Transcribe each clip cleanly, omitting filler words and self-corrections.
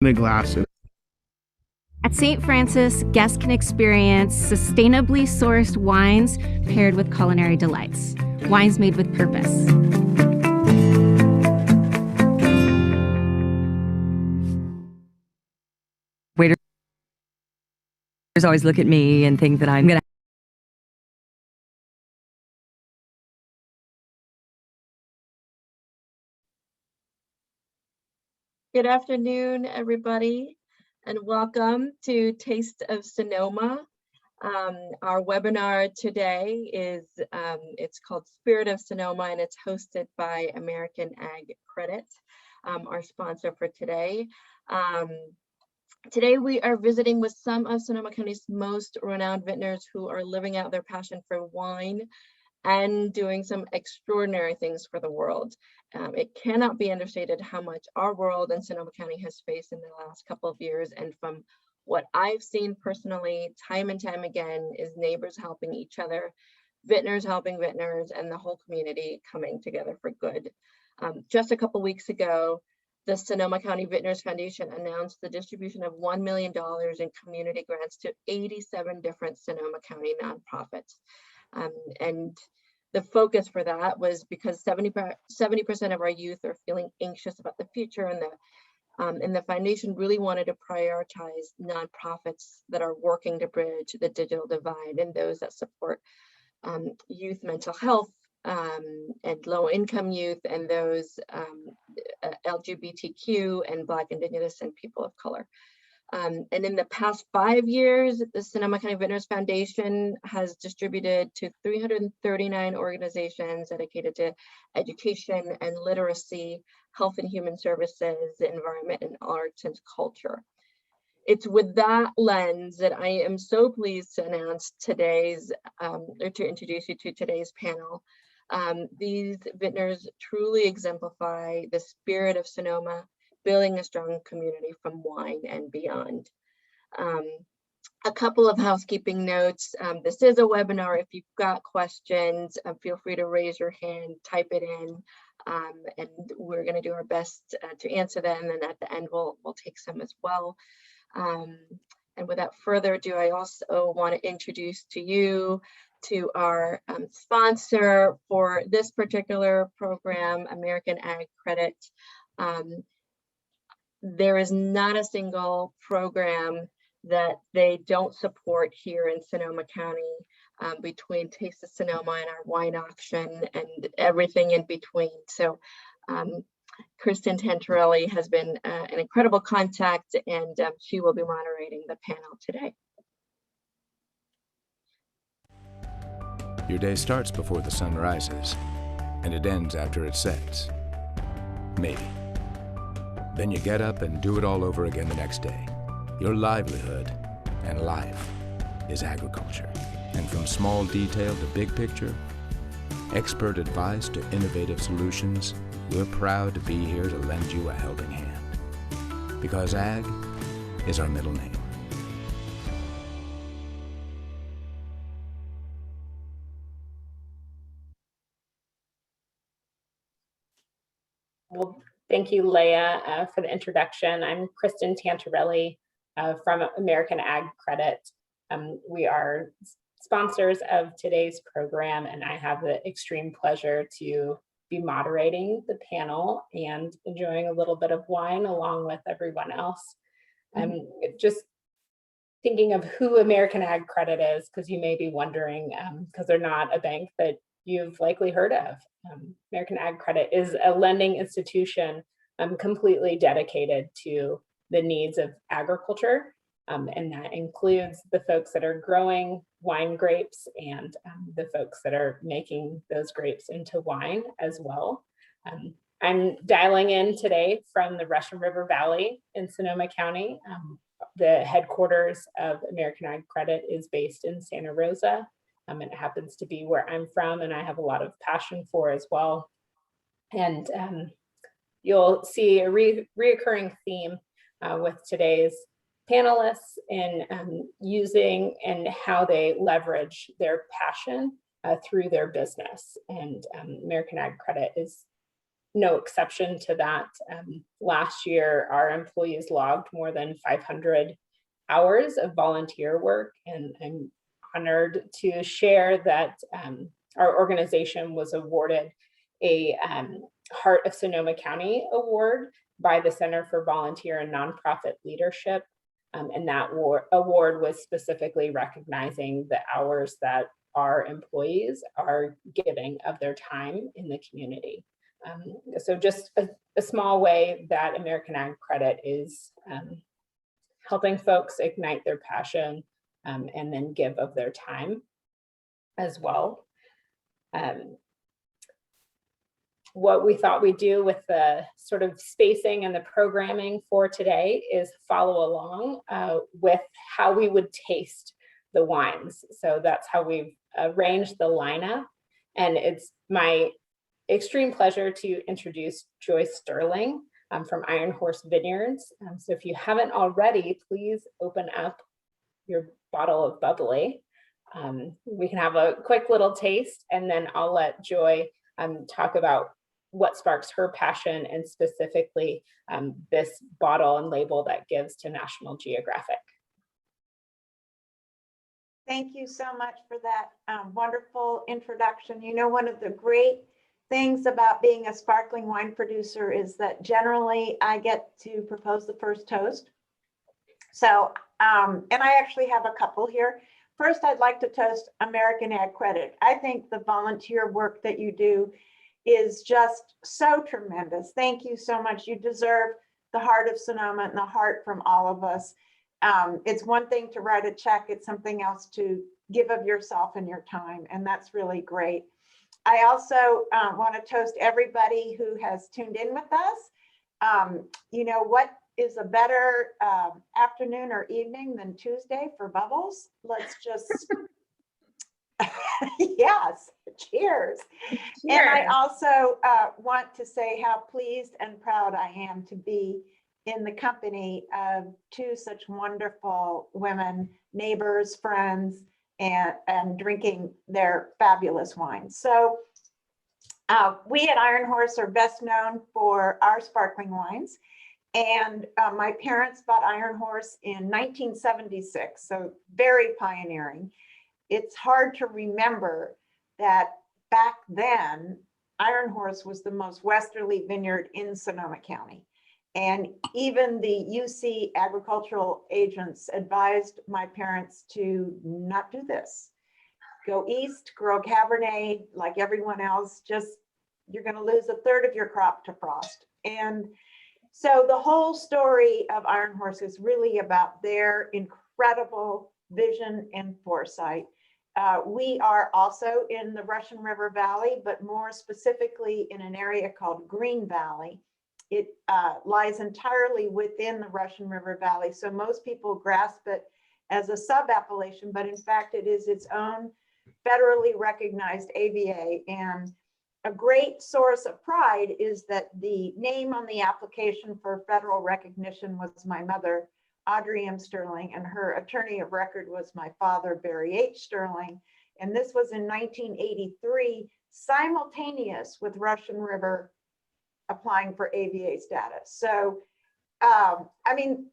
the glasses. At St. Francis, guests can experience sustainably sourced wines paired with culinary delights. Wines made with purpose. Waiters always look at me and think that I'm gonna. Good afternoon, everybody, and welcome to Taste of Sonoma. Our webinar today is, it's called Spirit of Sonoma, and it's hosted by American AgCredit, our sponsor for today. Today we are visiting with some of Sonoma County's most renowned vintners who are living out their passion for wine and doing some extraordinary things for the world. It cannot be understated how much our world and Sonoma County has faced in the last couple of years. And from what I've seen personally, time and time again, is neighbors helping each other, vintners helping vintners, and the whole community coming together for good. Just a couple weeks ago, the Sonoma County Vintners Foundation announced the distribution of $1 million in community grants to 87 different Sonoma County nonprofits. And the focus for that was because 70% of our youth are feeling anxious about the future, and the foundation really wanted to prioritize nonprofits that are working to bridge the digital divide and those that support youth mental health and low-income youth, and those LGBTQ and Black, Indigenous, and people of color. And in the past 5 years, the Sonoma County Vintners Foundation has distributed to 339 organizations dedicated to education and literacy, health and human services, environment, and arts and culture. It's with that lens that I am so pleased to announce today's, or to introduce you to today's panel. These vintners truly exemplify the spirit of Sonoma, building a strong community from wine and beyond. A couple of housekeeping notes. This is a webinar. If you've got questions, feel free to raise your hand, type it in, and we're going to do our best to answer them. And at the end, we'll take some as well. And without further ado, I also want to introduce to you to our sponsor for this particular program, American AgCredit. There is not a single program that they don't support here in Sonoma County, between Taste of Sonoma and our wine auction and everything in between. So Kristen Tantarelli has been an incredible contact, and she will be moderating the panel today. Your day starts before the sun rises, and it ends after it sets. Maybe. Then you get up and do it all over again the next day. Your livelihood and life is agriculture. And from small detail to big picture, expert advice to innovative solutions, we're proud to be here to lend you a helping hand. Because ag is our middle name. Well, thank you, Leah, for the introduction. I'm Kristen Tantarelli from American AgCredit. We are sponsors of today's program, and I have the extreme pleasure to be moderating the panel and enjoying a little bit of wine along with everyone else. Just thinking of who American AgCredit is, because you may be wondering, because they're not a bank that you've likely heard of. American AgCredit is a lending institution completely dedicated to the needs of agriculture, and that includes the folks that are growing wine grapes and the folks that are making those grapes into wine as well. I'm dialing in today from the Russian River Valley in Sonoma County. The headquarters of American AgCredit is based in Santa Rosa. And it happens to be where I'm from, and I have a lot of passion for as well. And you'll see a reoccurring theme with today's panelists in using and how they leverage their passion through their business. And American AgCredit is no exception to that. Last year, our employees logged more than 500 hours of volunteer work, and I'm honored to share that our organization was awarded a Heart of Sonoma County Award by the Center for Volunteer and Nonprofit Leadership. And that award was specifically recognizing the hours that our employees are giving of their time in the community. So just a small way that American AgCredit is helping folks ignite their passion and then give of their time as well. What we thought we'd do with the sort of spacing and the programming for today is follow along with how we would taste the wines. So that's how we've arranged the lineup. And it's my extreme pleasure to introduce Joyce Sterling from Iron Horse Vineyards. So if you haven't already, please open up your bottle of bubbly. We can have a quick little taste, and then I'll let Joy talk about what sparks her passion, and specifically this bottle and label that gives to National Geographic. Thank you so much for that wonderful introduction. You know, one of the great things about being a sparkling wine producer is that generally I get to propose the first toast. So, and I actually have a couple here. First, I'd like to toast American AgCredit. I think the volunteer work that you do is just so tremendous. Thank you so much. You deserve the heart of Sonoma and the heart from all of us. It's one thing to write a check, it's something else to give of yourself and your time, and that's really great. I also want to toast everybody who has tuned in with us. You know, what is a better afternoon or evening than Tuesday for bubbles? Let's just, yes, cheers. And I also want to say how pleased and proud I am to be in the company of two such wonderful women, neighbors, friends, and drinking their fabulous wines. So we at Iron Horse are best known for our sparkling wines. And my parents bought Iron Horse in 1976, so very pioneering. It's hard to remember that back then, Iron Horse was the most westerly vineyard in Sonoma County. And even the UC agricultural agents advised my parents to not do this. Go east, grow Cabernet like everyone else, just you're going to lose a third of your crop to frost. And so the whole story of Iron Horse is really about their incredible vision and foresight. We are also in the Russian River Valley, but more specifically in an area called Green Valley. It lies entirely within the Russian River Valley. So most people grasp it as a sub-appellation, but in fact, it is its own federally recognized AVA. And a great source of pride is that the name on the application for federal recognition was my mother, Audrey M. Sterling, and her attorney of record was my father, Barry H. Sterling. And this was in 1983, simultaneous with Russian River applying for AVA status. So, I mean,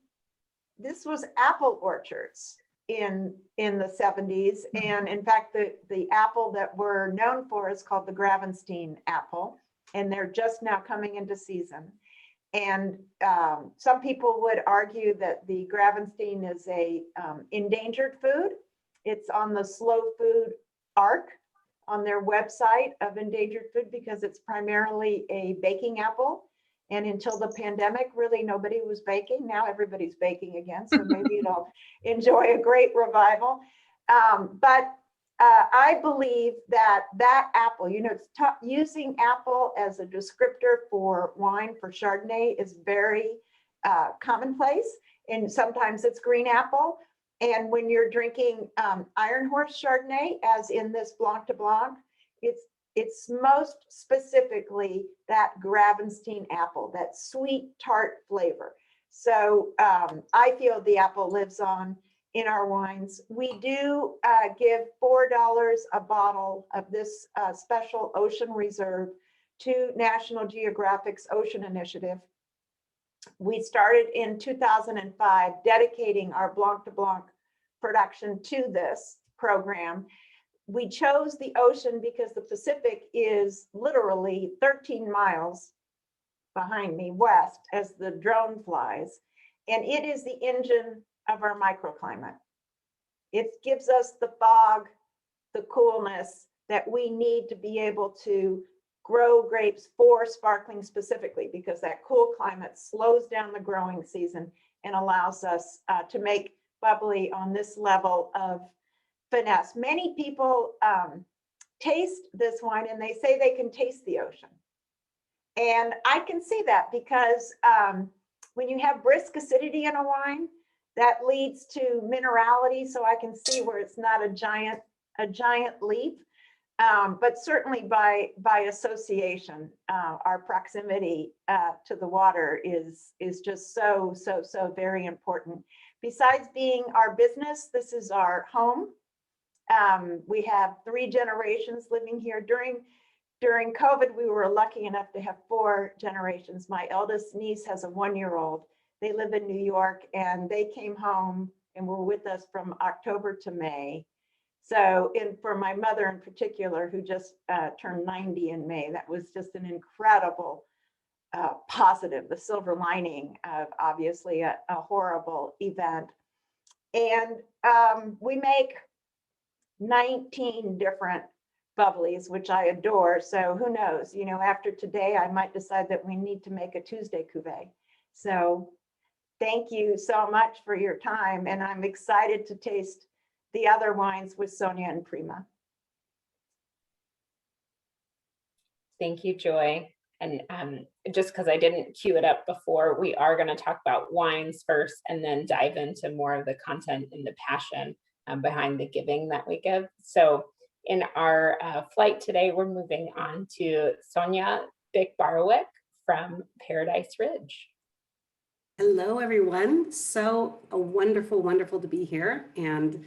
this was apple orchards in the 70s. And in fact, the apple that we're known for is called the Gravenstein apple. And they're just now coming into season. And some people would argue that the Gravenstein is a endangered food. It's on the slow food arc on their website of endangered food because it's primarily a baking apple. And until the pandemic, really nobody was baking. Now everybody's baking again, so maybe it'll enjoy a great revival. But I believe that that apple, you know, it's using apple as a descriptor for wine for Chardonnay is very commonplace. And sometimes it's green apple. And when you're drinking Iron Horse Chardonnay, as in this Blanc de Blanc, it's most specifically that Gravenstein apple, that sweet tart flavor. So I feel the apple lives on in our wines. We do give $4 a bottle of this special Ocean Reserve to National Geographic's Ocean Initiative. We started in 2005, dedicating our Blanc de Blanc production to this program. We chose the ocean because the Pacific is literally 13 miles behind me west as the drone flies, and it is the engine of our microclimate. It gives us the fog, the coolness that we need to be able to grow grapes for sparkling specifically, because that cool climate slows down the growing season and allows us to make bubbly on this level of finesse. Many people taste this wine and they say they can taste the ocean. And I can see that because when you have brisk acidity in a wine, that leads to minerality. So I can see where it's not a giant leap. But certainly by association, our proximity to the water is just so very important. Besides being our business, this is our home. We have 3 generations living here. During COVID, we were lucky enough to have 4 generations. My eldest niece has a 1-year-old. They live in New York, and they came home and were with us from October to May. So for my mother in particular, who just turned 90 in May, that was just an incredible positive, the silver lining of obviously a horrible event. And we make 19 different bubblies, which I adore. So who knows, you know, after today, I might decide that we need to make a Tuesday cuvee. So thank you so much for your time. And I'm excited to taste the other wines with Sonia and Prema. Thank you, Joy. And just because I didn't cue it up before, we are going to talk about wines first and then dive into more of the content and the passion behind the giving that we give. So in our flight today, we're moving on to Sonia Byck-Barwick from Paradise Ridge. Hello, everyone. So wonderful to be here. And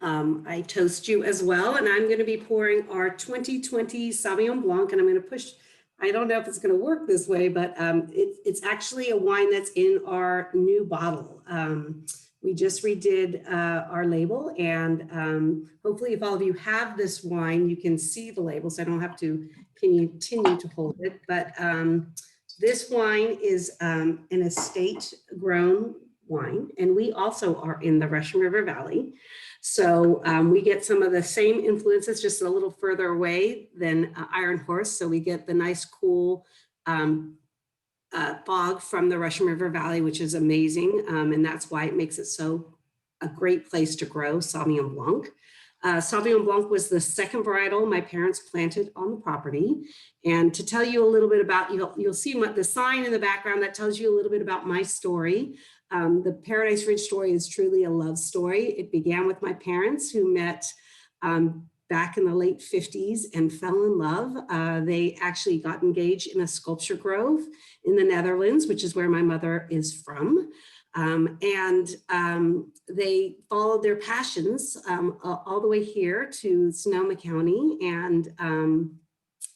I toast you as well. And I'm going to be pouring our 2020 Sauvignon Blanc. And I'm going to push, I don't know if it's going to work this way, but it's actually a wine that's in our new bottle. We just redid our label. And hopefully if all of you have this wine, you can see the label. So I don't have to continue to hold it. But this wine is an estate grown wine. And we also are in the Russian River Valley. So we get some of the same influences just a little further away than Iron Horse. So we get the nice cool fog from the Russian River Valley, which is amazing. And that's why it makes it so a great place to grow Sauvignon Blanc. Sauvignon Blanc was the second varietal my parents planted on the property. And to tell you a little bit about, you'll see the sign in the background that tells you a little bit about my story. The Paradise Ridge story is truly a love story. It began with my parents who met back in the late 50s and fell in love. They actually got engaged in a sculpture grove in the Netherlands, which is where my mother is from. They followed their passions all the way here to Sonoma County and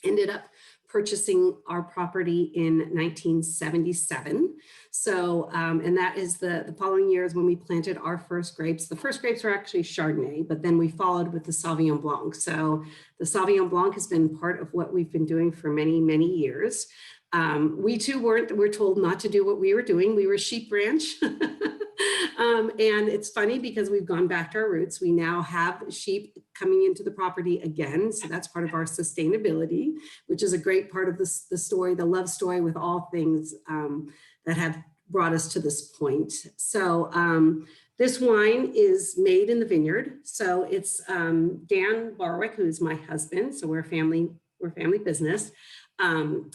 ended up purchasing our property in 1977. So, and that is the following years when we planted our first grapes. The first grapes were actually Chardonnay, but then we followed with the Sauvignon Blanc. So the Sauvignon Blanc has been part of what we've been doing for many, many years. We too were told not to do what we were doing. We were sheep ranch. And it's funny because we've gone back to our roots. We now have sheep coming into the property again. So that's part of our sustainability, which is a great part of the story, the love story with all things that have brought us to this point. So this wine is made in the vineyard. So it's Dan Barwick, who's my husband. So we're family business.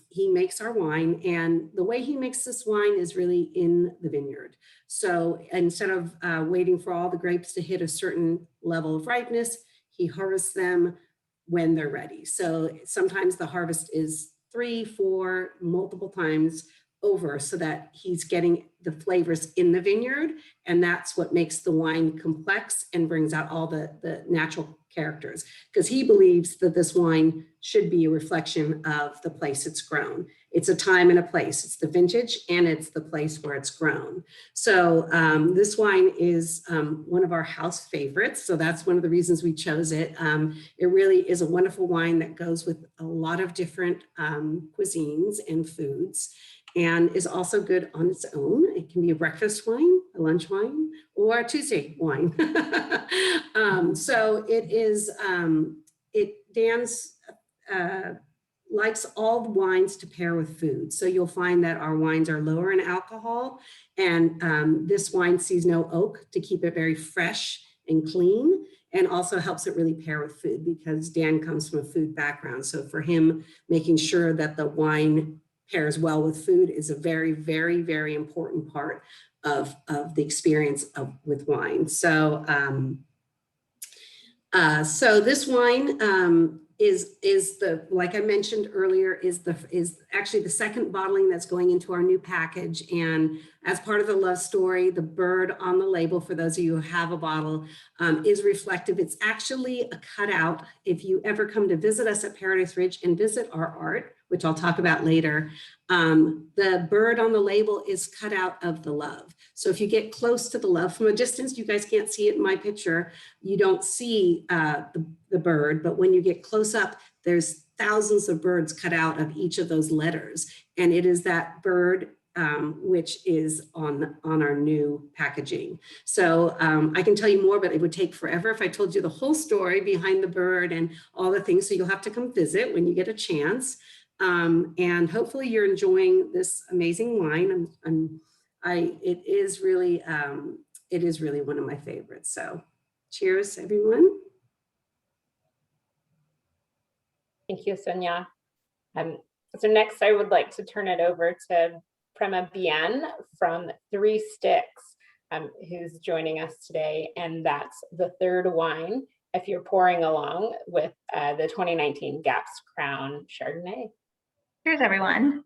He makes our wine, and the way he makes this wine is really in the vineyard. So instead of waiting for all the grapes to hit a certain level of ripeness, he harvests them when they're ready. So sometimes the harvest is 3, 4, multiple times over so that he's getting the flavors in the vineyard. And that's what makes the wine complex and brings out all the natural characters, because he believes that this wine should be a reflection of the place it's grown. It's a time and a place. It's the vintage and it's the place where it's grown. So this wine is one of our house favorites. So that's one of the reasons we chose it. It really is a wonderful wine that goes with a lot of different cuisines and foods, and is also good on its own. It can be a breakfast wine, a lunch wine, or a Tuesday wine. So it is, Dan's likes all the wines to pair with food. So you'll find that our wines are lower in alcohol, and this wine sees no oak to keep it very fresh and clean, and also helps it really pair with food because Dan comes from a food background. So for him, making sure that the wine pairs well with food is a very, very, very important part of the experience with wine. So, so this wine is the, like I mentioned earlier, is actually the second bottling that's going into our new package. And as part of the love story, the bird on the label, for those of you who have a bottle, is reflective. It's actually a cutout. If you ever come to visit us at Paradise Ridge and visit our art, which I'll talk about later, the bird on the label is cut out of the love. So if you get close to the love from a distance, you guys can't see it in my picture, you don't see the bird, but when you get close up, there's thousands of birds cut out of each of those letters. And it is that bird which is on our new packaging. So I can tell you more, but it would take forever if I told you the whole story behind the bird and all the things. So you'll have to come visit when you get a chance. And hopefully you're enjoying this amazing wine. It is really one of my favorites. So cheers, everyone. Thank you, Sonia. So next I would like to turn it over to Prema Behan from Three Sticks, who's joining us today. And that's the third wine if you're pouring along with the 2019 Gaps Crown Chardonnay. Cheers, everyone.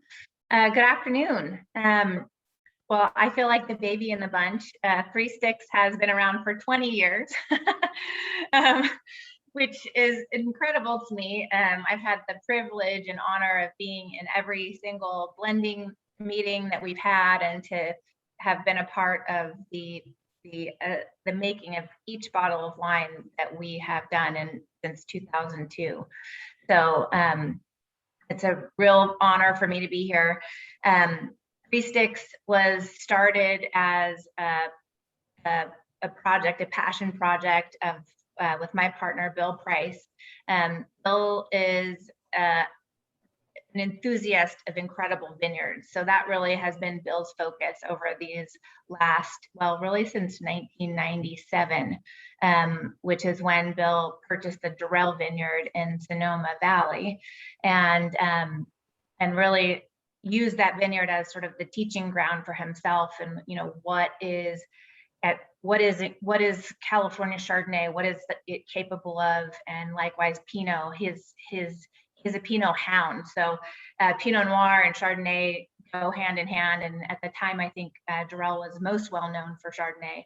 Good afternoon. Well, I feel like the baby in the bunch. Three Sticks has been around for 20 years, which is incredible to me. I've had the privilege and honor of being in every single blending meeting that we've had, and to have been a part of the making of each bottle of wine that we have done since 2002. So it's a real honor for me to be here. Three Sticks was started as a project, a passion project of with my partner, Bill Price. Bill is an enthusiast of incredible vineyards. So that really has been Bill's focus over these last, well, really since 1997, which is when Bill purchased the Durrell Vineyard in Sonoma Valley, and really used that vineyard as sort of the teaching ground for himself. And, you know, what is California Chardonnay? What is it capable of? And likewise, Pinot, he's a Pinot hound. So Pinot Noir and Chardonnay go hand in hand. And at the time, I think Durrell was most well known for Chardonnay.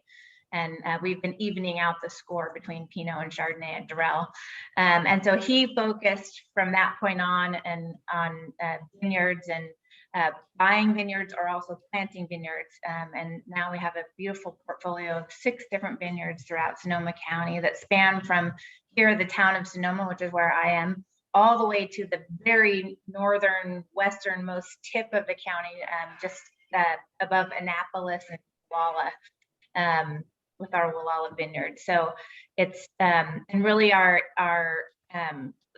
And we've been evening out the score between Pinot and Chardonnay at Durrell. And so he focused from that point on vineyards and buying vineyards, or also planting vineyards. And now we have a beautiful portfolio of 6 different vineyards throughout Sonoma County that span from here, the town of Sonoma, which is where I am, all the way to the very northern, westernmost tip of the county, just above Annapolis and Walla, with our Walla vineyard. So it's and really our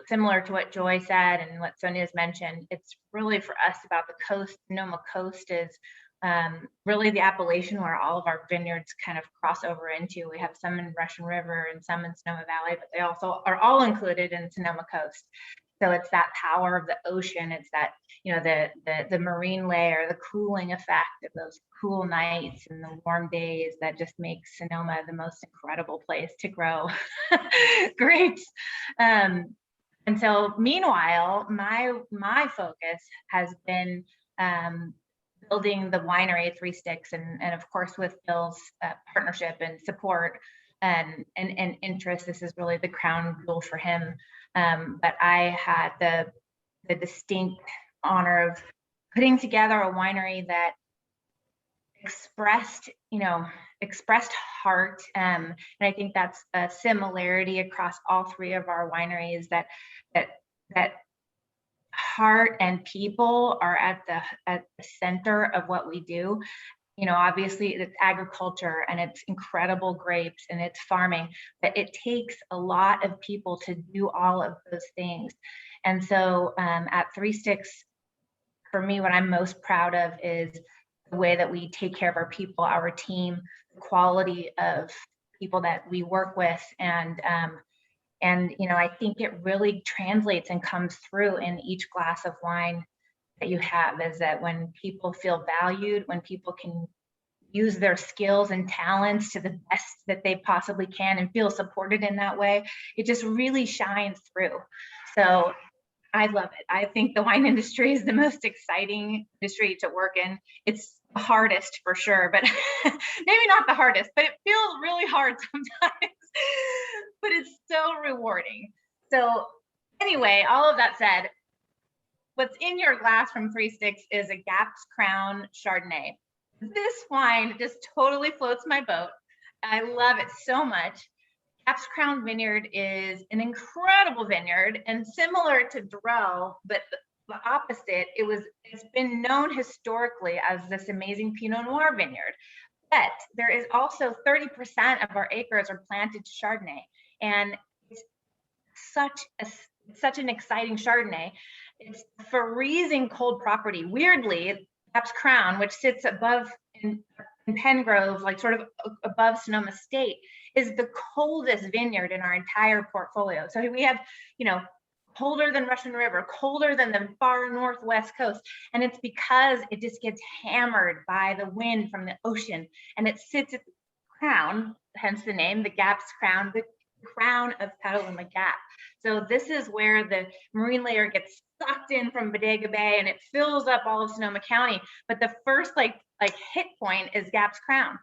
similar to what Joy said and what Sonia's mentioned, it's really for us about the coast. Sonoma coast is really the appellation where all of our vineyards kind of cross over into. We have some in Russian River and some in Sonoma Valley, but they also are all included in Sonoma coast. So it's that power of the ocean. It's that, you know, the marine layer, the cooling effect of those cool nights and the warm days that just makes Sonoma the most incredible place to grow grapes. And so meanwhile, my focus has been building the winery at Three Sticks, and of course with Bill's partnership and support and interest, this is really the crown jewel for him. But I had the distinct honor of putting together a winery that expressed heart. And I think that's a similarity across all three of our wineries, that heart and people are at the center of what we do. Obviously it's agriculture and it's incredible grapes and it's farming, but it takes a lot of people to do all of those things. And so at Three Sticks, for me, what I'm most proud of is the way that we take care of our people, our team, the quality of people that we work with. And I think it really translates and comes through in each glass of wine that you have, is that when people feel valued, when people can use their skills and talents to the best that they possibly can and feel supported in that way, it just really shines through. So I love it. I think the wine industry is the most exciting industry to work in. It's the hardest for sure, but maybe not the hardest, but it feels really hard sometimes, but it's so rewarding. So anyway, all of that said, what's in your glass from Three Sticks is a Gaps Crown Chardonnay. This wine just totally floats my boat. I love it so much. Gaps Crown Vineyard is an incredible vineyard, and similar to Durrell, but the opposite. It's been known historically as this amazing Pinot Noir vineyard, but there is also 30% of our acres are planted to Chardonnay, and it's such an exciting Chardonnay. It's a freezing cold property. Weirdly, Gaps Crown, which sits above in Pengrove, like sort of above Sonoma State, is the coldest vineyard in our entire portfolio. So we have, colder than Russian River, colder than the far northwest coast. And it's because it just gets hammered by the wind from the ocean, and it sits at the crown, hence the name, the Gaps Crown, the crown of Petaluma Gap. So this is where the marine layer gets sucked in from Bodega Bay and it fills up all of Sonoma County. But the first like hit point is Gaps Crown.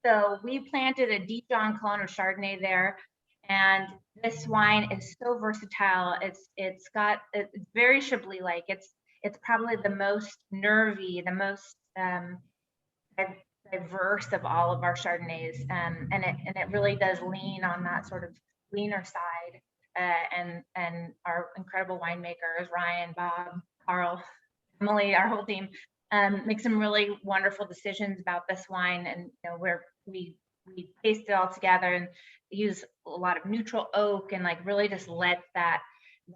So we planted a Dijon Colonna Chardonnay there, and this wine is so versatile. It's very Chablis-like. It's probably the most nervy, the most diverse of all of our Chardonnays, and it really does lean on that sort of leaner side. And our incredible winemakers, Ryan, Bob, Carl, Emily, our whole team, make some really wonderful decisions about this wine, and where we taste it all together and use a lot of neutral oak, and really just let that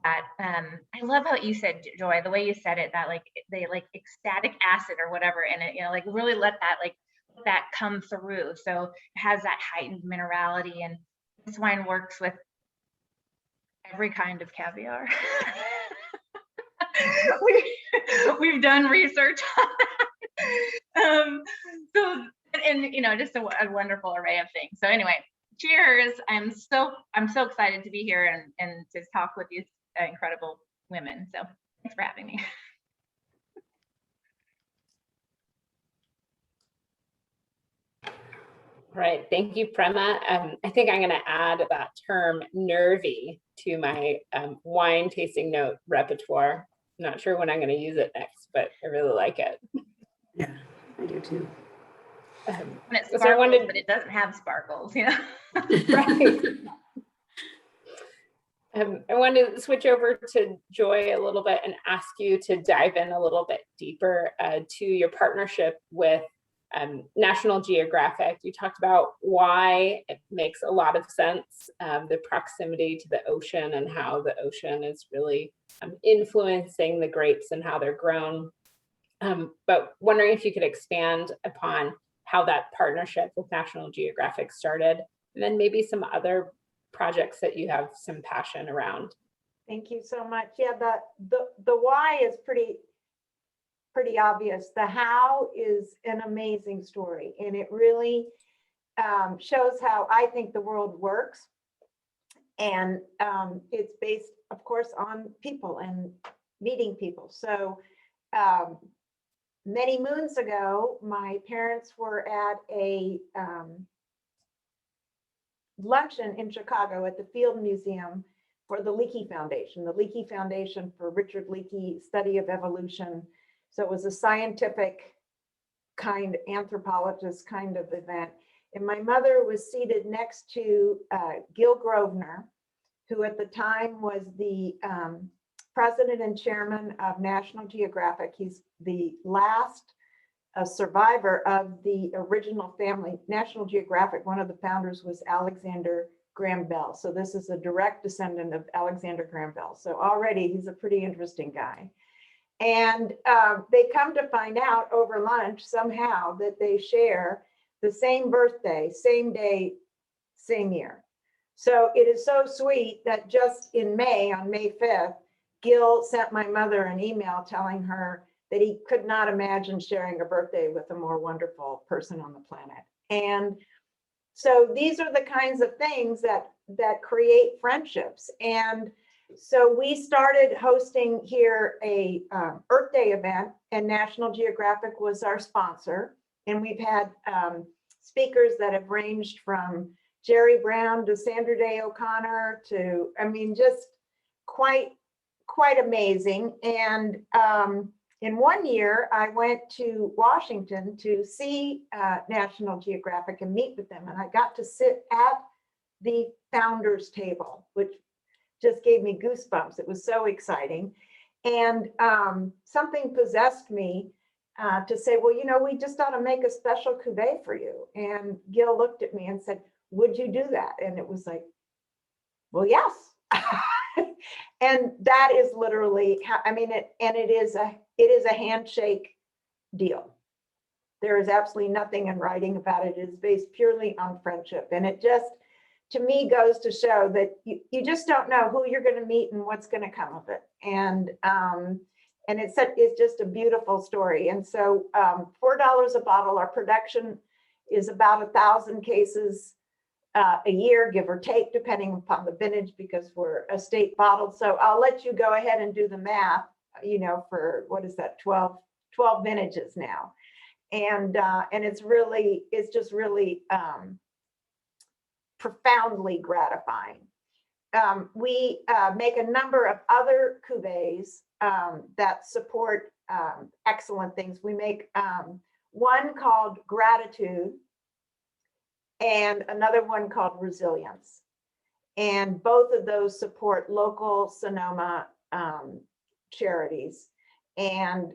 I love how you said, Joy, the way you said it, that they ecstatic acid or whatever in it, really let that come through. So it has that heightened minerality, and this wine works with every kind of caviar. We've done research on that. Just a wonderful array of things. So anyway, cheers. I'm so excited to be here and to talk with these incredible women. So thanks for having me. Right. Thank you, Prema. I think I'm going to add that term nervy to my wine tasting note repertoire. Not sure when I'm going to use it next, but I really like it. Yeah, I do too. When it sparkles, but it doesn't have sparkles, Right. I wanted to switch over to Joy a little bit and ask you to dive in a little bit deeper to your partnership with National Geographic. You talked about why it makes a lot of sense, the proximity to the ocean and how the ocean is really influencing the grapes and how they're grown. But wondering if you could expand upon how that partnership with National Geographic started, and then maybe some other projects that you have some passion around. Thank you so much. Yeah, the why is pretty obvious. The how is an amazing story, and it really shows how I think the world works. And it's based, of course, on people and meeting people. So many moons ago, my parents were at a luncheon in Chicago at the Field Museum for the Leakey Foundation, for Richard Leakey Study of Evolution. So it was a scientific kind, anthropologist kind of event. And my mother was seated next to Gil Grosvenor, who at the time was the president and chairman of National Geographic. He's the last survivor of the original family. National Geographic, one of the founders was Alexander Graham Bell. So this is a direct descendant of Alexander Graham Bell. So already he's a pretty interesting guy. And they come to find out over lunch somehow that they share the same birthday, same day, same year. So it is so sweet that just in May, on May 5th, Gil sent my mother an email telling her that he could not imagine sharing a birthday with a more wonderful person on the planet. And so these are the kinds of things that create friendships. And so we started hosting here a Earth Day event, and National Geographic was our sponsor. And we've had speakers that have ranged from Jerry Brown to Sandra Day O'Connor to, I mean, just quite amazing. And in one year, I went to Washington to see National Geographic and meet with them. And I got to sit at the founders table, which just gave me goosebumps. It was so exciting. And something possessed me to say, well, you know, we just ought to make a special cuvee for you. And Gil looked at me and said, would you do that? And it was like, well, yes. And that is literally how, I mean, it is a handshake deal. There is absolutely nothing in writing about it. It is based purely on friendship. And it just, to me, goes to show that you just don't know who you're going to meet and what's going to come of it. And it's just a beautiful story. And so $4 a bottle, our production is about 1,000 cases a year, give or take, depending upon the vintage, because we're estate bottled. So I'll let you go ahead and do the math, you know, for what is that, 12 vintages now. And it's just really profoundly gratifying. We make a number of other cuvées that support excellent things. We make one called Gratitude and another one called Resilience. And both of those support local Sonoma charities. And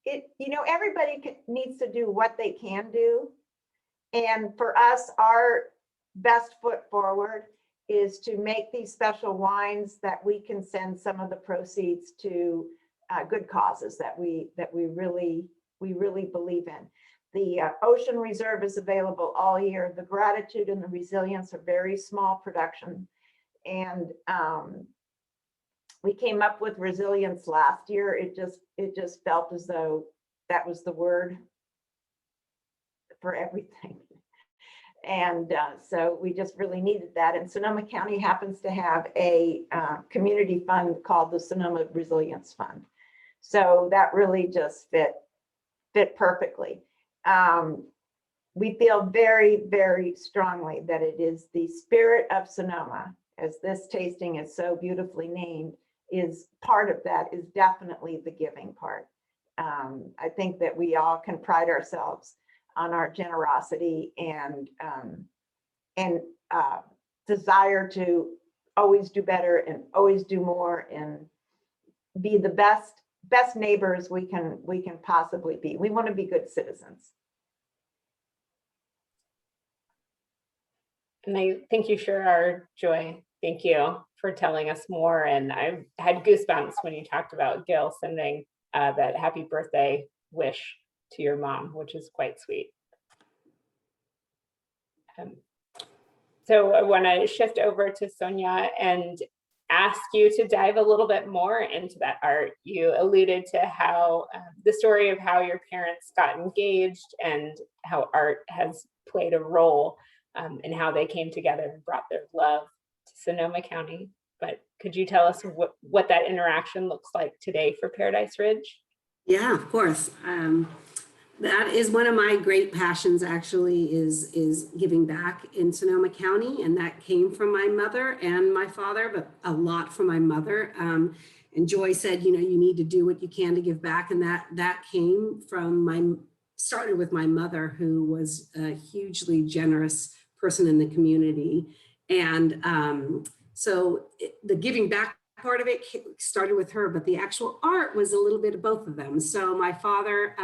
everybody needs to do what they can do. And for us, our best foot forward is to make these special wines that we can send some of the proceeds to good causes that we really believe in. The Ocean Reserve is available all year. The Gratitude and the Resilience are very small production. And we came up with Resilience last year. It just felt as though that was the word for everything. And so we just really needed that. And Sonoma County happens to have a community fund called the Sonoma Resilience Fund. So that really just fit perfectly. We feel very, very strongly that it is the spirit of Sonoma, as this tasting is so beautifully named, is part of that, is definitely the giving part. I think that we all can pride ourselves on our generosity and desire to always do better and always do more and be the best neighbors we can possibly be. We want to be good citizens. And I think you share our joy. Thank you for telling us more. And I had goosebumps when you talked about Gil sending that happy birthday wish to your mom, which is quite sweet. So I want to shift over to Sonia and ask you to dive a little bit more into that art. You alluded to how the story of how your parents got engaged and how art has played a role in how they came together and brought their love to Sonoma County. But could you tell us what that interaction looks like today for Paradise Ridge? Yeah, of course. That is one of my great passions, actually, is giving back in Sonoma County. And that came from my mother and my father, but a lot from my mother. And Joy said, you know, you need to do what you can to give back. And that came from started with my mother, who was a hugely generous person in the community. And the giving back part of it started with her, but the actual art was a little bit of both of them. So my father,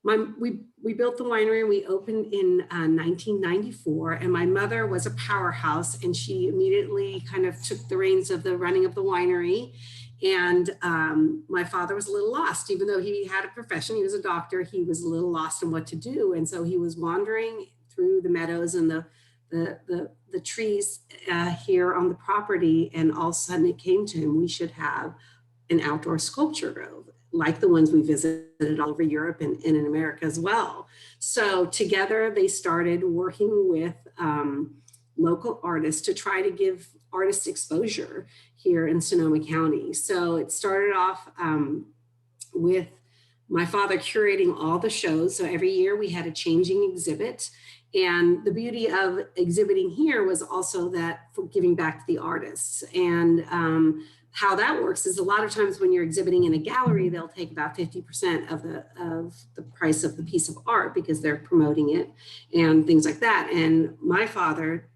we built the winery. We opened in 1994, and my mother was a powerhouse, and she immediately kind of took the reins of the running of the winery. And my father was a little lost, even though he had a profession. He was a doctor. He was a little lost in what to do, and so he was wandering through the meadows and the trees here on the property, and all of a sudden it came to him, we should have an outdoor sculpture grove like the ones we visited all over Europe and in America as well. So together they started working with local artists to try to give artists exposure here in Sonoma County. So it started off with my father curating all the shows. So every year we had a changing exhibit. And the beauty of exhibiting here was also that for giving back to the artists. And how that works is a lot of times when you're exhibiting in a gallery, they'll take about 50% of the price of the piece of art because they're promoting it and things like that. And my father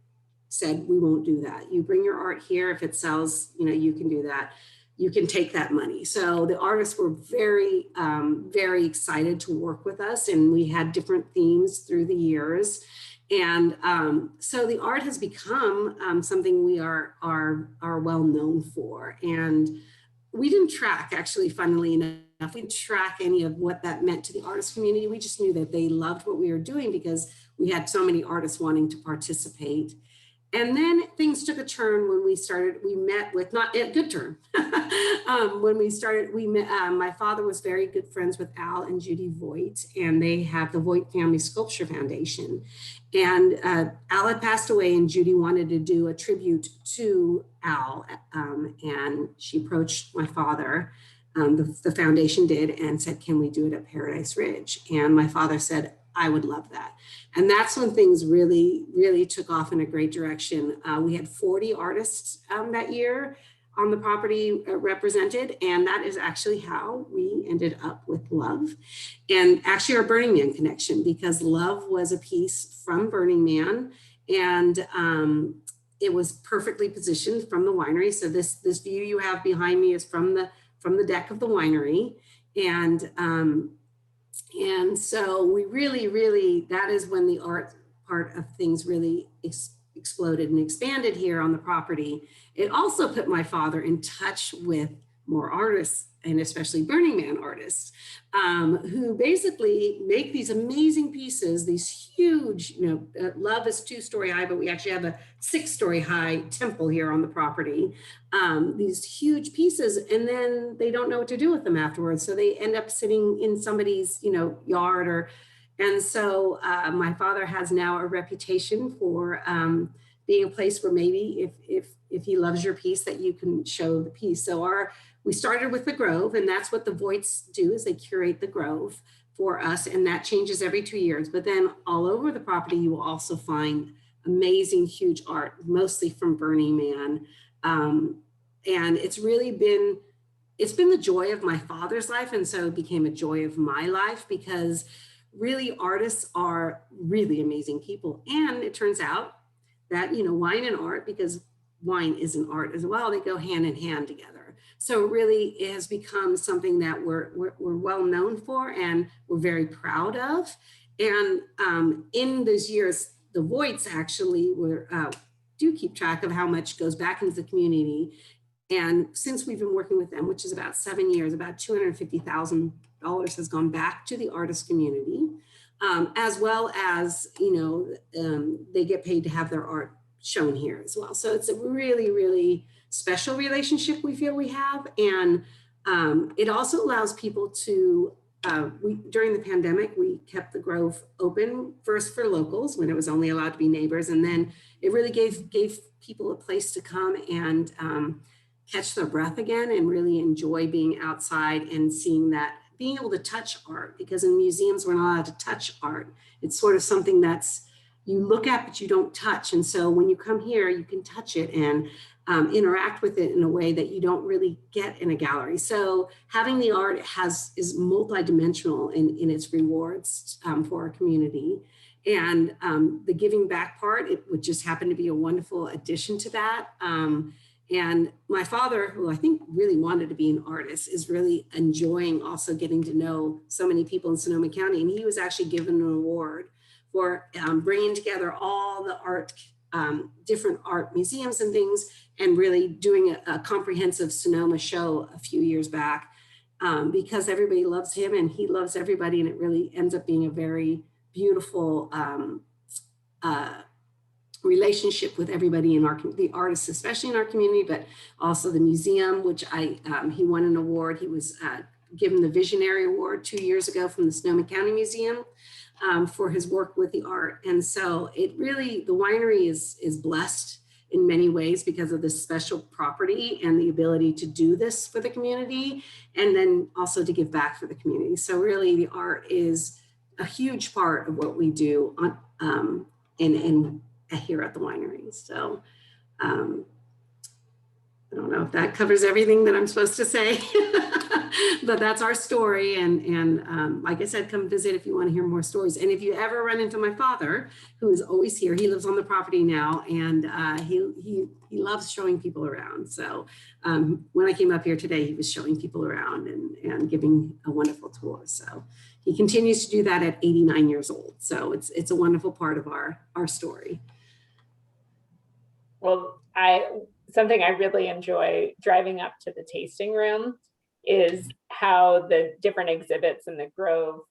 said, we won't do that. You bring your art here. If it sells, you know, you can do that. You can take that money. So the artists were very, very excited to work with us, and we had different themes through the years. And so the art has become something we are well known for. And we didn't track, actually, funnily enough, we didn't track any of what that meant to the artist community. We just knew that they loved what we were doing because we had so many artists wanting to participate. And then things took a turn when we met with, not a good turn. When we met, my father was very good friends with Al and Judy Voigt, and they have the Voigt Family Sculpture Foundation. And Al had passed away, and Judy wanted to do a tribute to Al. And she approached my father, the foundation did, and said, can we do it at Paradise Ridge? And my father said, I would love that. And that's when things really, really took off in a great direction. We had 40 artists that year on the property represented. And that is actually how we ended up with Love. And actually our Burning Man connection, because Love was a piece from Burning Man. And it was perfectly positioned from the winery. So this view you have behind me is from the deck of the winery. And so we really, that is when the art part of things really exploded and expanded here on the property. It also put my father in touch with more artists, and especially Burning Man artists, who basically make these amazing pieces, these huge, Love is 2-story high, but we actually have a 6-story high temple here on the property, these huge pieces, and then they don't know what to do with them afterwards. So they end up sitting in somebody's, yard and so my father has now a reputation for being a place where maybe if he loves your piece, that you can show the piece. So we started with the Grove, and that's what the Voigts do, is they curate the Grove for us, and that changes every 2 years. But then all over the property, you will also find amazing, huge art, mostly from Burning Man. And it's been the joy of my father's life, and so it became a joy of my life, because really artists are really amazing people. And it turns out that, wine and art, because wine is an art as well, they go hand in hand together. So really it has become something that we're well known for, and we're very proud of. And in those years, the Voigts actually do keep track of how much goes back into the community. And since we've been working with them, which is about 7 years, about $250,000 has gone back to the artist community, as well as, they get paid to have their art shown here as well. So it's a really, really special relationship we feel we have. And it also allows people to, during the pandemic, we kept the Grove open first for locals when it was only allowed to be neighbors. And then it really gave people a place to come and catch their breath again and really enjoy being outside and seeing that, being able to touch art, because in museums we're not allowed to touch art. It's sort of something that's you look at but you don't touch. And so when you come here, you can touch it and interact with it in a way that you don't really get in a gallery. So having the art is multidimensional in its rewards for our community. And the giving back part, it would just happen to be a wonderful addition to that. And my father, who I think really wanted to be an artist, is really enjoying also getting to know so many people in Sonoma County. And he was actually given an award for bringing together all the art, different art museums and things, and really doing a comprehensive Sonoma show a few years back, because everybody loves him and he loves everybody. And it really ends up being a very beautiful relationship with everybody in the artists, especially in our community, but also the museum, which he won an award. He was given the Visionary Award 2 years ago from the Sonoma County Museum for his work with the art. And so it really, the winery is blessed in many ways because of this special property and the ability to do this for the community, and then also to give back for the community. So really the art is a huge part of what we do on, here at the winery. So I don't know if that covers everything that I'm supposed to say, but that's our story. And like I said, come visit if you want to hear more stories. And if you ever run into my father, who is always here, he lives on the property now, and he loves showing people around. So when I came up here today, he was showing people around and giving a wonderful tour. So he continues to do that at 89 years old. So it's a wonderful part of our story. Well, something I really enjoy driving up to the tasting room is how the different exhibits in the Grove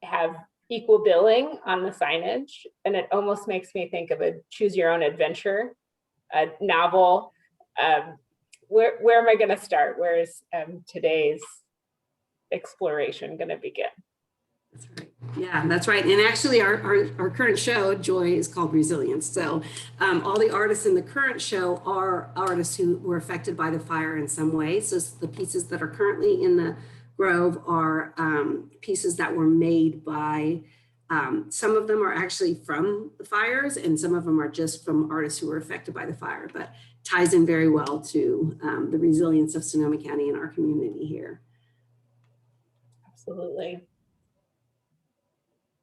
have equal billing on the signage. And it almost makes me think of a choose your own adventure, a novel. Where am I going to start? Where is today's exploration going to begin? That's right. Yeah, that's right. And actually our current show, Joy, is called Resilience. So all the artists in the current show are artists who were affected by the fire in some way. So the pieces that are currently in the Grove are pieces that were made by, some of them are actually from the fires, and some of them are just from artists who were affected by the fire, but ties in very well to the resilience of Sonoma County and our community here. Absolutely.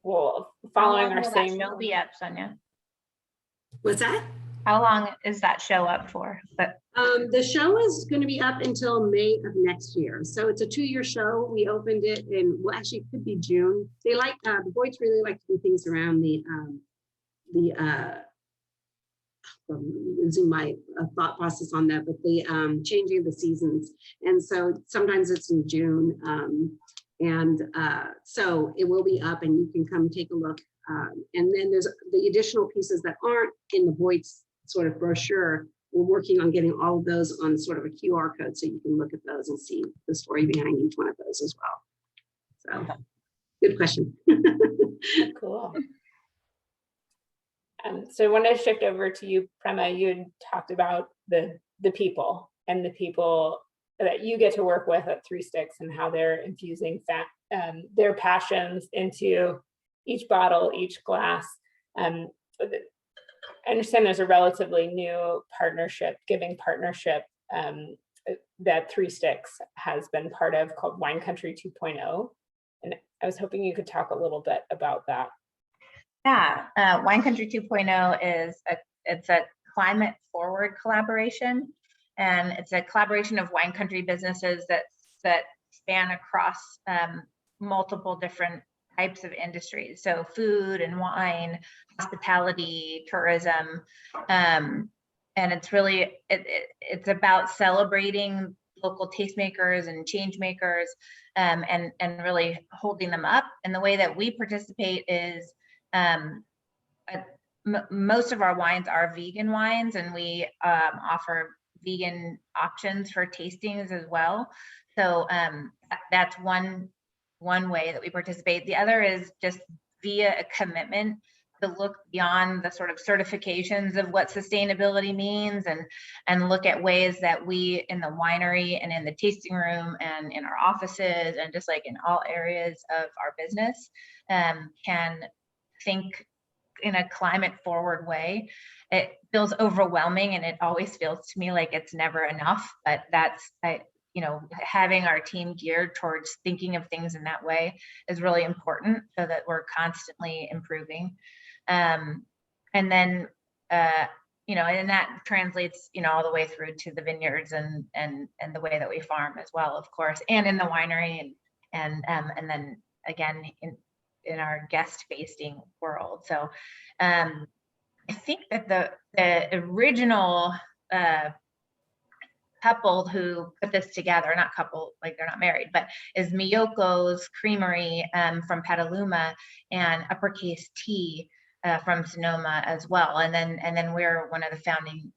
Well, following our same. Show be up, Sonia. What's that? How long is that show up for? But the show is going to be up until May of next year. So it's a 2-year show. We opened it in, well, actually it could be June. They like, the Boyds really like to do things around I'm losing my thought process on that, but the changing of the seasons. And so sometimes it's in June. So it will be up and you can come take a look. And then there's the additional pieces that aren't in the Boyd's sort of brochure. We're working on getting all of those on sort of a QR code so you can look at those and see the story behind each one of those as well. So good question. Cool. So I want to shift over to you, Prema. You had talked about the people and the people that you get to work with at Three Sticks and how they're infusing their passions into each bottle, each glass. I understand there's a relatively new partnership, giving partnership that Three Sticks has been part of called Wine Country 2.0. And I was hoping you could talk a little bit about that. Yeah, Wine Country 2.0 it's a climate forward collaboration. And it's a collaboration of wine country businesses that span across multiple different types of industries. So food and wine, hospitality, tourism. And it's really, it's about celebrating local tastemakers and change makers and really holding them up. And the way that we participate is most of our wines are vegan wines, and we offer vegan options for tastings as well. So that's one way that we participate. The other is just via a commitment to look beyond the sort of certifications of what sustainability means, and look at ways that we in the winery and in the tasting room and in our offices and just like in all areas of our business can think in a climate forward way. It feels overwhelming, and it always feels to me like it's never enough, but that's, you know, having our team geared towards thinking of things in that way is really important so that we're constantly improving. And then, you know, and that translates, you know, all the way through to the vineyards and the way that we farm as well, of course, and in the winery and then again in our guest facing world. So I think that the original couple who put this together, not couple, like they're not married, but is Miyoko's Creamery from Petaluma and Uppercase Tea from Sonoma as well. And then we're one of the founding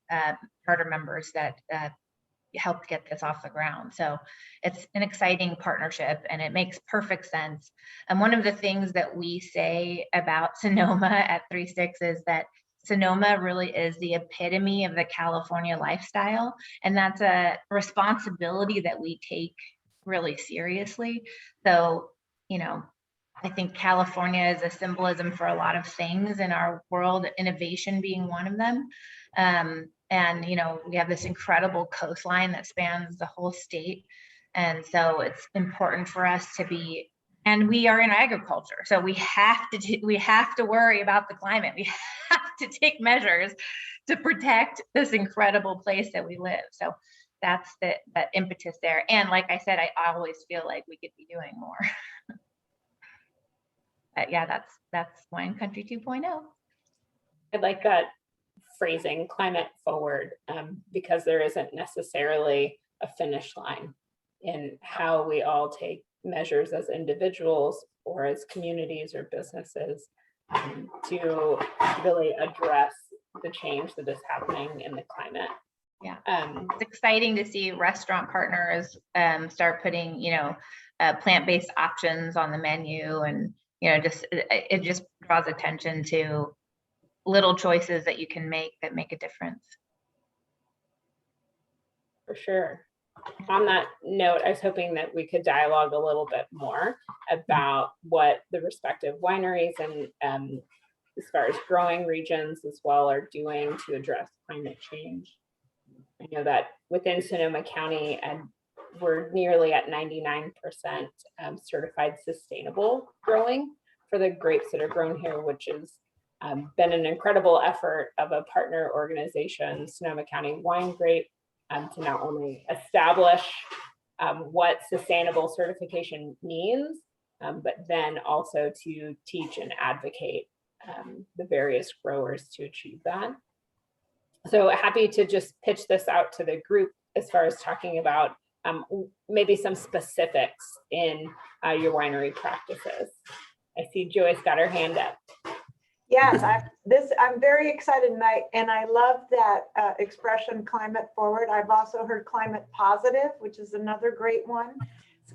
charter members that helped get this off the ground. So it's an exciting partnership and it makes perfect sense. And one of the things that we say about Sonoma at 3-6 is that Sonoma really is the epitome of the California lifestyle. And that's a responsibility that we take really seriously. So, you know, I think California is a symbolism for a lot of things in our world, innovation being one of them. And, you know, we have this incredible coastline that spans the whole state. And so it's important for us to be, and we are in agriculture. So we have to worry about the climate. We have to take measures to protect this incredible place that we live. So that's the impetus there. And like I said, I always feel like we could be doing more. But yeah, that's Wine Country 2.0. I like that phrasing, climate forward, because there isn't necessarily a finish line in how we all take measures as individuals or as communities or businesses to really address the change that is happening in the climate. Yeah, it's exciting to see restaurant partners start putting, you know, plant-based options on the menu, and you know, it just draws attention to little choices that you can make that make a difference. For sure. On that note, I was hoping that we could dialogue a little bit more about what the respective wineries and as far as growing regions as well are doing to address climate change. I know that within Sonoma County, and we're nearly at 99% certified sustainable growing for the grapes that are grown here, which has been an incredible effort of a partner organization, Sonoma County Wine Grape, to not only establish what sustainable certification means, but then also to teach and advocate the various growers to achieve that. So happy to just pitch this out to the group as far as talking about maybe some specifics in your winery practices. I see Joyce got her hand up. Yes, I'm very excited, and I love that expression, climate forward. I've also heard climate positive, which is another great one.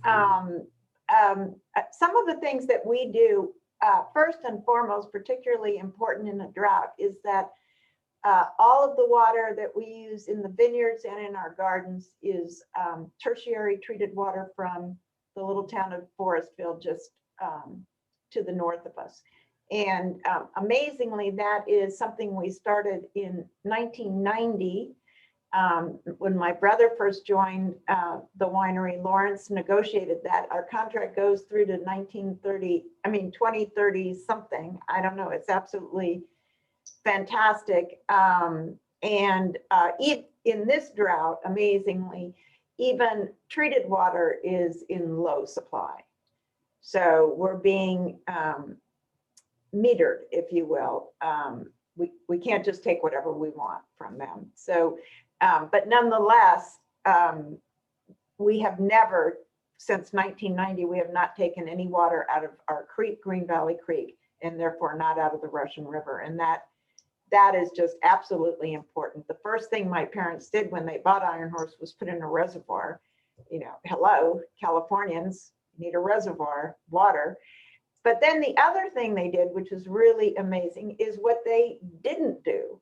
Some of the things that we do, first and foremost, particularly important in a drought, is that all of the water that we use in the vineyards and in our gardens is tertiary treated water from the little town of Forestville, just to the north of us. And amazingly, that is something we started in 1990 when my brother first joined the winery. Lawrence negotiated that. Our contract goes through to 2030 something. I don't know. It's absolutely fantastic. And in this drought, amazingly, even treated water is in low supply. So we're being metered, if you will. We can't just take whatever we want from them. So, but nonetheless, we have never, since 1990, we have not taken any water out of our creek, Green Valley Creek, and therefore not out of the Russian River. And that is just absolutely important. The first thing my parents did when they bought Iron Horse was put in a reservoir. You know, hello, Californians need a reservoir water. But then the other thing they did, which is really amazing, is what they didn't do.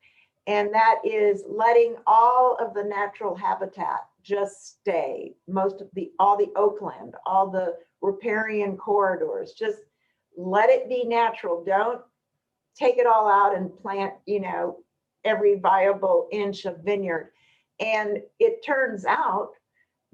And that is letting all of the natural habitat just stay. All the oakland, all the riparian corridors, just let it be natural. Don't take it all out and plant, every viable inch of vineyard. And it turns out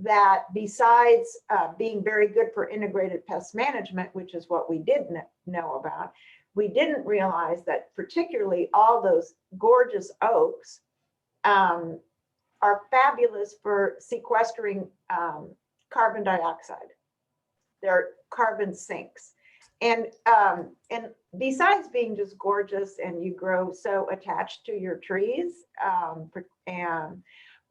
that besides being very good for integrated pest management, which is what we did know about, we didn't realize that particularly all those gorgeous oaks are fabulous for sequestering carbon dioxide. They're carbon sinks. And besides being just gorgeous, and you grow so attached to your trees,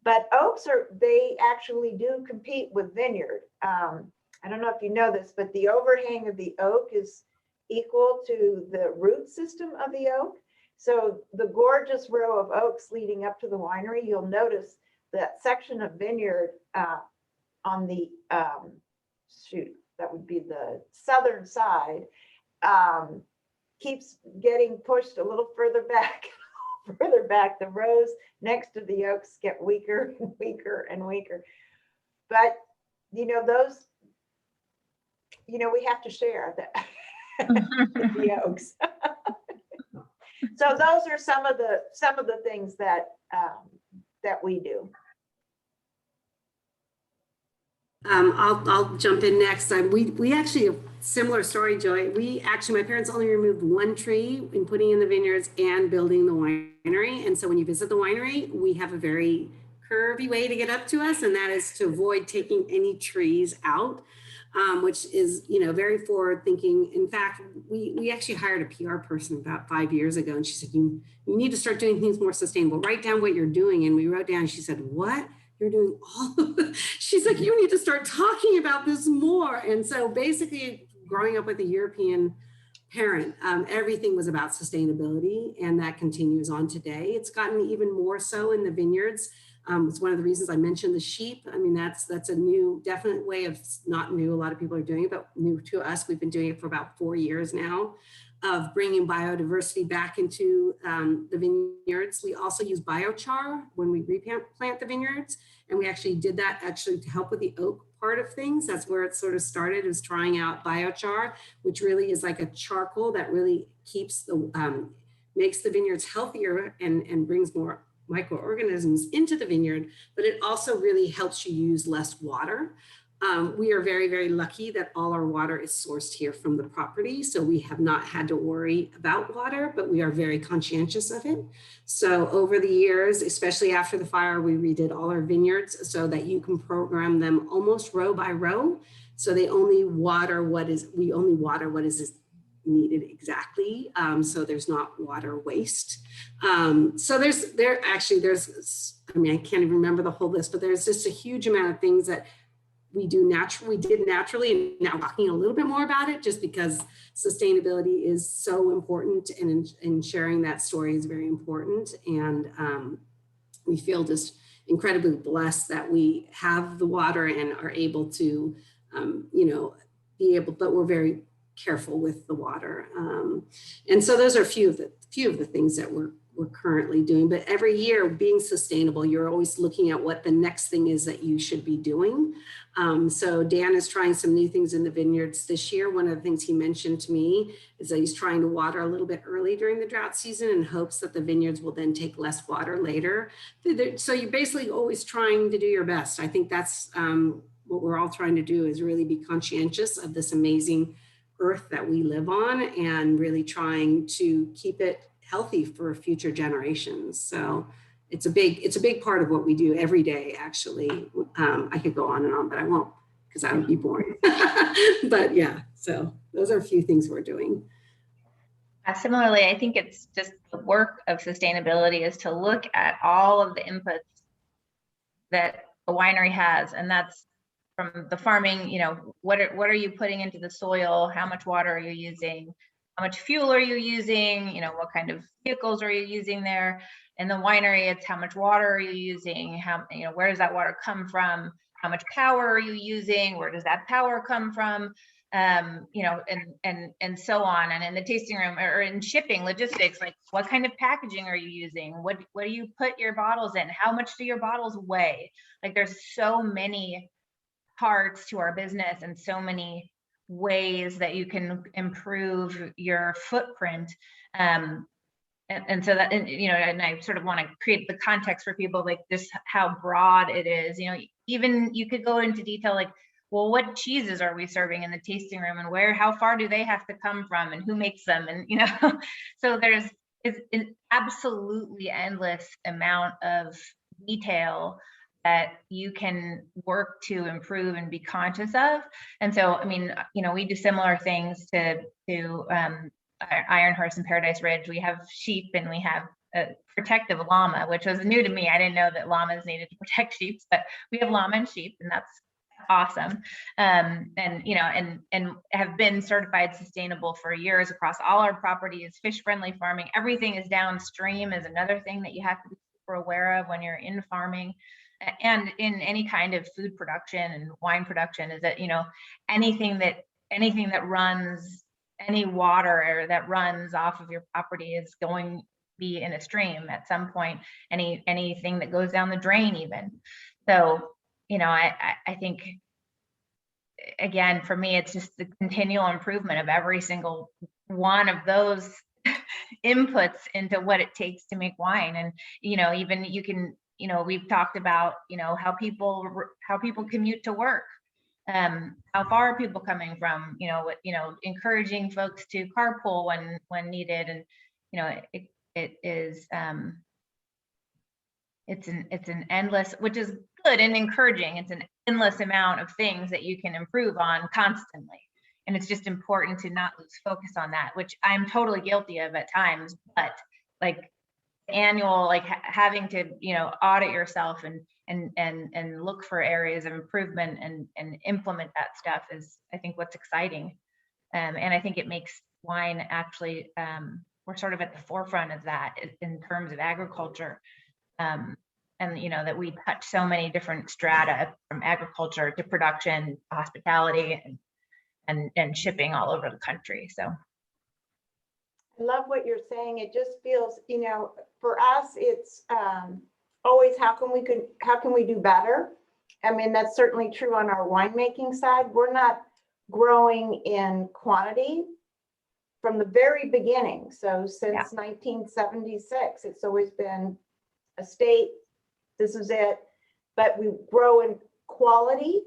but oaks they actually do compete with vineyard. I don't know if you know this, but the overhang of the oak is equal to the root system of the oak. So the gorgeous row of oaks leading up to the winery, you'll notice that section of vineyard on the, that would be the southern side, keeps getting pushed a little further back. Further back, the rows next to the oaks get weaker and weaker and weaker. But those, we have to share that the oaks. So those are some of the things that we do. I'll jump in next. We actually, a similar story, Joy. My parents only removed one tree in putting in the vineyards and building the winery. And so when you visit the winery, we have a very curvy way to get up to us, and that is to avoid taking any trees out, which is, very forward thinking. In fact, we actually hired a PR person about 5 years ago, and she said, you need to start doing things more sustainable. Write down what you're doing. And we wrote down, she said, what? You're doing all of it. She's like, you need to start talking about this more. And so basically, growing up with a European parent, everything was about sustainability, and that continues on today. It's gotten even more so in the vineyards. It's one of the reasons I mentioned the sheep. I mean, that's a new, definite way of, not new, a lot of people are doing it, but new to us. We've been doing it for about 4 years now, of bringing biodiversity back into the vineyards. We also use biochar when we replant the vineyards. And we actually did that to help with the oak part of things. That's where it sort of started, is trying out biochar, which really is like a charcoal that really keeps makes the vineyards healthier and brings more microorganisms into the vineyard, but it also really helps you use less water. We are very, very lucky that all our water is sourced here from the property. So we have not had to worry about water, but we are very conscientious of it. So over the years, especially after the fire, we redid all our vineyards so that you can program them almost row by row. So they only water what is needed exactly. So there's not water waste. So I can't even remember the whole list, but there's just a huge amount of things that we did naturally, and now talking a little bit more about it, just because sustainability is so important, and sharing that story is very important. And we feel just incredibly blessed that we have the water and are able to, but we're very careful with the water. And so those are a few of the things that we're currently doing. But every year, being sustainable, you're always looking at what the next thing is that you should be doing. So Dan is trying some new things in the vineyards this year. One of the things he mentioned to me is that he's trying to water a little bit early during the drought season in hopes that the vineyards will then take less water later. So you're basically always trying to do your best. I think that's what we're all trying to do, is really be conscientious of this amazing earth that we live on, and really trying to keep it healthy for future generations. So it's a big part of what we do every day, actually. I could go on and on, but I won't, because that would be boring. But yeah, so those are a few things we're doing. Similarly, I think it's just the work of sustainability is to look at all of the inputs that a winery has, and that's from the farming, what are you putting into the soil? How much water are you using? How much fuel are you using? What kind of vehicles are you using there? In the winery, it's how much water are you using? Where does that water come from? How much power are you using? Where does that power come from? you know, and so on. And in the tasting room or in shipping logistics, like what kind of packaging are you using? What do you put your bottles in? How much do your bottles weigh? Like there's so many parts to our business and so many ways that you can improve your footprint. And so that, and, you know, and I sort of want to create the context for people, like just how broad it is. You know, even you could go into detail, like, well, what cheeses are we serving in the tasting room, and how far do they have to come from, and who makes them, and you know, so it's an absolutely endless amount of detail that you can work to improve and be conscious of. And so, I mean, you know, we do similar things to Iron Horse and Paradise Ridge. We have sheep and we have a protective llama, which was new to me. I didn't know that llamas needed to protect sheep, but we have llama and sheep, and that's awesome. And you know, and have been certified sustainable for years across all our properties. Fish friendly farming, everything is downstream is another thing that you have to be super aware of when you're in farming. And in any kind of food production and wine production, is that, you know, anything that runs, any water that runs off of your property is going to be in a stream at some point, anything that goes down the drain even. So, you know, I think, again, for me, it's just the continual improvement of every single one of those inputs into what it takes to make wine. And, you know, even you can, you know, we've talked about, you know, how people commute to work. How far are people coming from, you know, encouraging folks to carpool when needed. And, you know, it is, it's an endless, which is good and encouraging. It's an endless amount of things that you can improve on constantly. And it's just important to not lose focus on that, which I'm totally guilty of at times, but like annual, like having to, you know, audit yourself and look for areas of improvement and implement that stuff is, I think, what's exciting. And I think it makes wine actually, we're sort of at the forefront of that in terms of agriculture. And, you know, that we touch so many different strata from agriculture to production, hospitality, and shipping all over the country. So I love what you're saying. It just feels, you know, for us, it's always how can we do better? I mean, that's certainly true on our winemaking side. We're not growing in quantity from the very beginning. So since 1976, it's always been a state, this is it, but we grow in quality.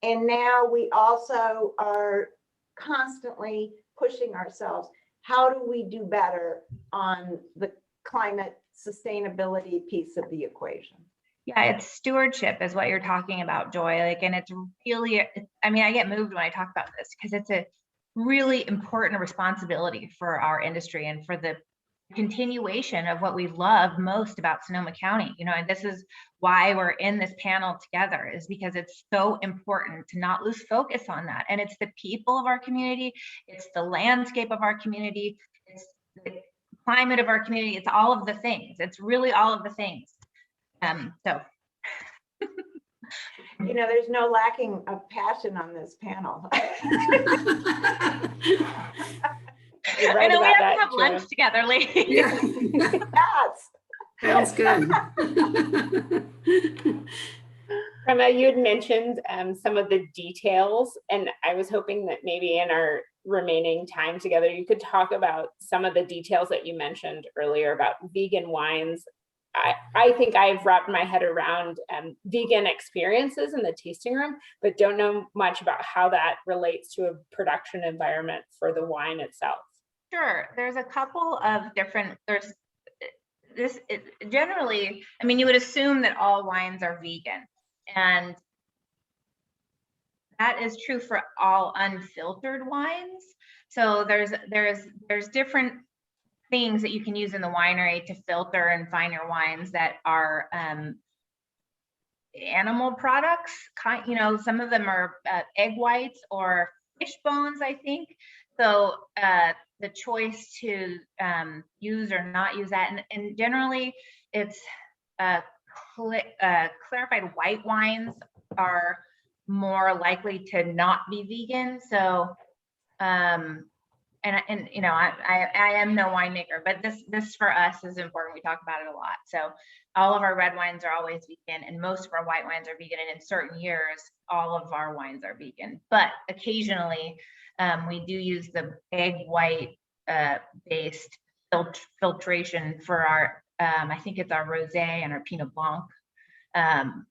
And now we also are constantly pushing ourselves. How do we do better on the climate sustainability piece of the equation? Yeah, it's stewardship is what you're talking about, Joy. Like, and it's really, I mean, I get moved when I talk about this because it's a really important responsibility for our industry and for the continuation of what we love most about Sonoma County, you know, and this is why we're in this panel together, is because it's so important to not lose focus on that. And it's the people of our community, it's the landscape of our community, it's the climate of our community, it's all of the things. It's really all of the things. So you know, there's no lacking of passion on this panel. You're right I know we about have to that, have lunch too. together, ladies. Yeah. Yes. Sounds good. Prema, you had mentioned some of the details, and I was hoping that maybe in our remaining time together, you could talk about some of the details that you mentioned earlier about vegan wines. I think I've wrapped my head around vegan experiences in the tasting room, but don't know much about how that relates to a production environment for the wine itself. Sure, there's a couple of different, generally, I mean, you would assume that all wines are vegan, and that is true for all unfiltered wines. So there's different things that you can use in the winery to filter and fine your wines that are animal products. You know, some of them are egg whites or fish bones, I think. So the choice to use or not use that, and generally it's clarified white wines are more likely to not be vegan. So, and you know, I am no winemaker, but this for us is important. We talk about it a lot. So all of our red wines are always vegan, and most of our white wines are vegan. And in certain years, all of our wines are vegan. But occasionally, we do use the egg white based filtration for our, I think it's our rosé and our Pinot Blanc. And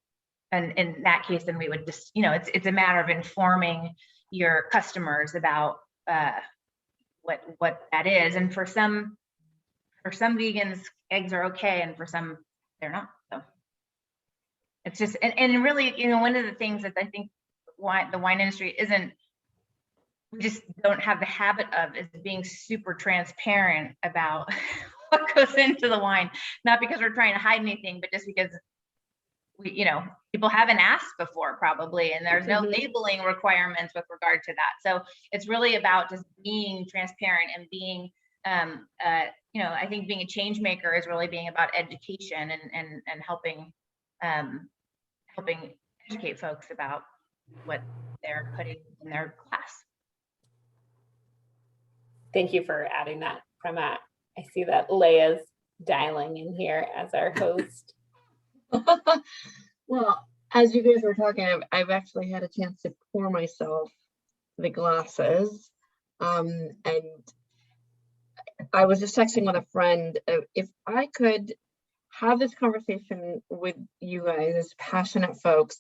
in that case, then we would just, you know, it's a matter of informing your customers about what that is. And for some vegans, eggs are okay, and for some they're not. So it's just, and really, you know, one of the things that I think the wine industry we just don't have the habit of is being super transparent about what goes into the wine. Not because we're trying to hide anything, but just because you know, people haven't asked before probably, and there's no labeling requirements with regard to that. So it's really about just being transparent and being, you know, I think being a change maker is really being about education and helping educate folks about what they're putting in their glass. Thank you for adding that, Prema. I see that Leia's dialing in here as our host. Well, as you guys were talking, I've actually had a chance to pour myself the glasses. And I was just texting with a friend, if I could have this conversation with you guys as passionate folks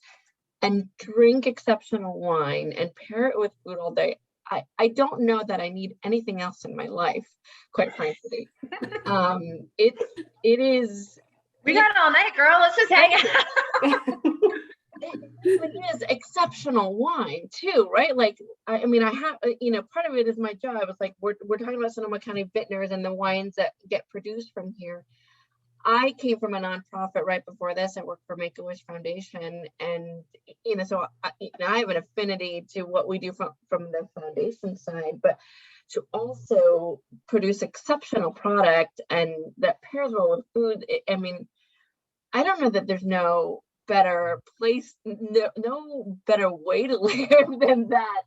and drink exceptional wine and pair it with food all day, I don't know that I need anything else in my life, quite frankly. It is. We got all night, girl. Let's just hang out. It is exceptional wine too, right? Like, I mean, I have, you know, part of it is my job. It's like we're talking about Sonoma County Vintners and the wines that get produced from here. I came from a nonprofit right before this. I worked for Make-A-Wish Foundation, and you know, so I have an affinity to what we do from the foundation side, but to also produce exceptional product and that pairs well with food. I mean, I don't know that there's no better place, no better way to live than that.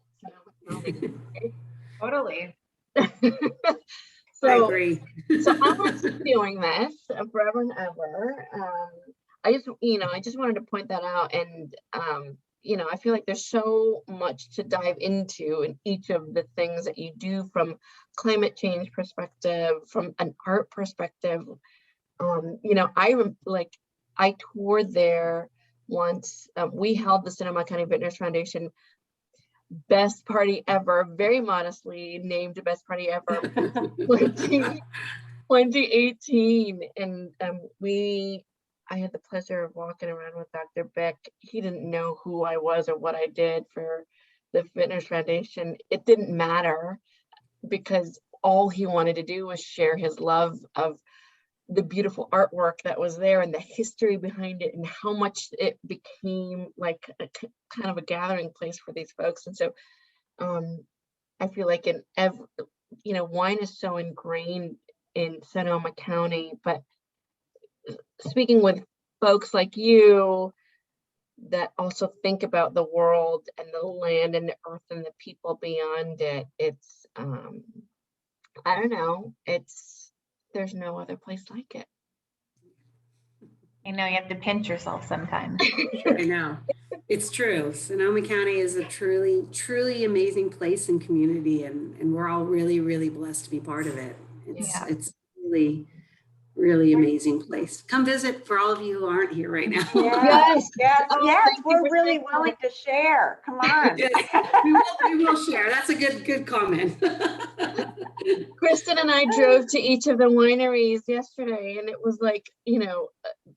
Totally. I agree. So I'm not doing this forever and ever. I just wanted to point that out, and you know, I feel like there's so much to dive into in each of the things that you do, from climate change perspective, from an art perspective. You know, I toured there once. We held the Sonoma County Vintners Foundation Best Party Ever, very modestly named Best Party Ever, 2018, and I had the pleasure of walking around with Dr. Byck. He didn't know who I was or what I did for the Vintners Foundation. It didn't matter, because all he wanted to do was share his love of the beautiful artwork that was there and the history behind it and how much it became like a kind of a gathering place for these folks. And so I feel like you know, wine is so ingrained in Sonoma County, but speaking with folks like you that also think about the world and the land and the earth and the people beyond it, it's I don't know, there's no other place like it. I know, you have to pinch yourself sometimes. I know. It's true. Sonoma County is a truly, truly amazing place and community, and we're all really, really blessed to be part of it. It's really, really amazing place. Come visit, for all of you who aren't here right now. Yes, yes, Oh, yes, thank you we're for really saying willing to share. Come on. we will share. That's a good comment. Kristen and I drove to each of the wineries yesterday, and it was like, you know,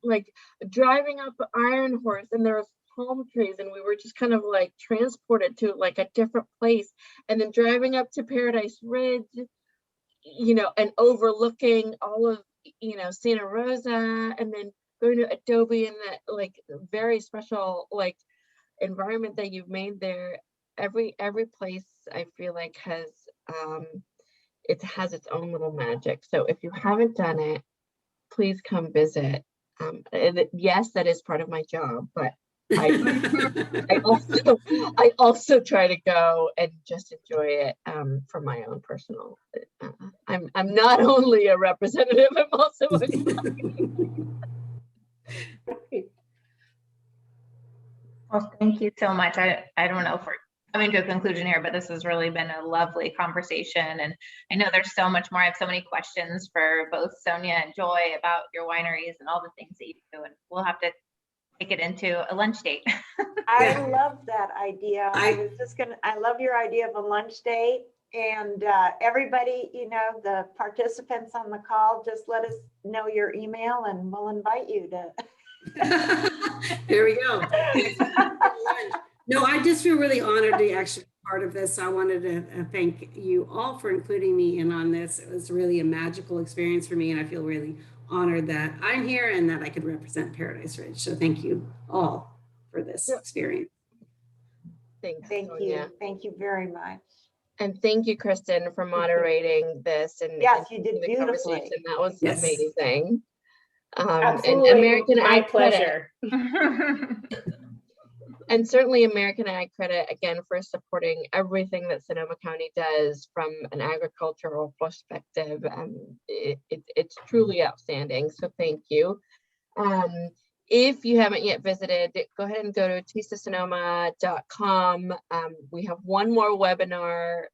like driving up Iron Horse, and there was palm trees, and we were just kind of like transported to like a different place, and then driving up to Paradise Ridge, you know, and overlooking all of, you know, Santa Rosa, and then going to Adobe in that like very special like environment that you've made there. Every place I feel like has it has its own little magic. So if you haven't done it, please come visit. Yes, that is part of my job, but I also try to go and just enjoy it for my own personal. I'm not only a representative, I'm also a Well, thank you so much. I don't know if we're coming to a conclusion here, but this has really been a lovely conversation. And I know there's so much more. I have so many questions for both Sonia and Joy about your wineries and all the things that you do. And we'll have to take it into a lunch date. I love that idea. I love your idea of a lunch date. And everybody, you know, the participants on the call, just let us know your email and we'll invite you to. There we go. No, I just feel really honored to actually be part of this. I wanted to thank you all for including me in on this. It was really a magical experience for me, and I feel really honored that I'm here and that I could represent Paradise Ridge. So thank you all for this experience. Thanks, Thank Sonia. you. Thank you very much. And thank you, Kristen, for moderating this. And Yes, you and did the beautifully. conversation. That was Yes. amazing. Absolutely, And American my AgCredit, pleasure. and certainly American AgCredit, again, for supporting everything that Sonoma County does from an agricultural perspective. It's truly outstanding. So thank you. If you haven't yet visited, go ahead and go to tasteofsonoma.com. We have one more webinar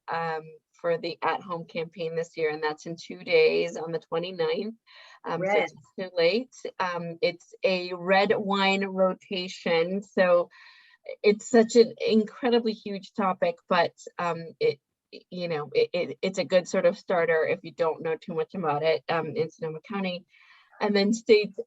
for the at-home campaign this year, and that's in 2 days on the 29th. So it's too late. It's a red wine rotation. So it's such an incredibly huge topic, but it's a good sort of starter if you don't know too much about it in Sonoma County. And then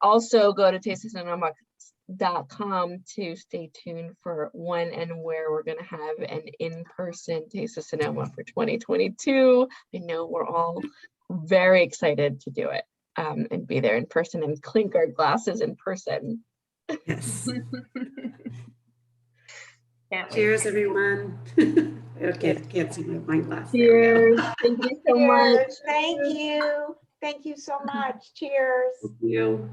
also go to tasteofsonoma.com to stay tuned for when and where we're going to have an in-person Taste of Sonoma for 2022. I know we're all very excited to do it and be there in person and clink our glasses in person. Yes. Can't wait. Cheers, everyone. Okay, can't see my wine glass. Cheers. Thank you so much. Cheers. Thank you. Thank you so much. Cheers. Thank you.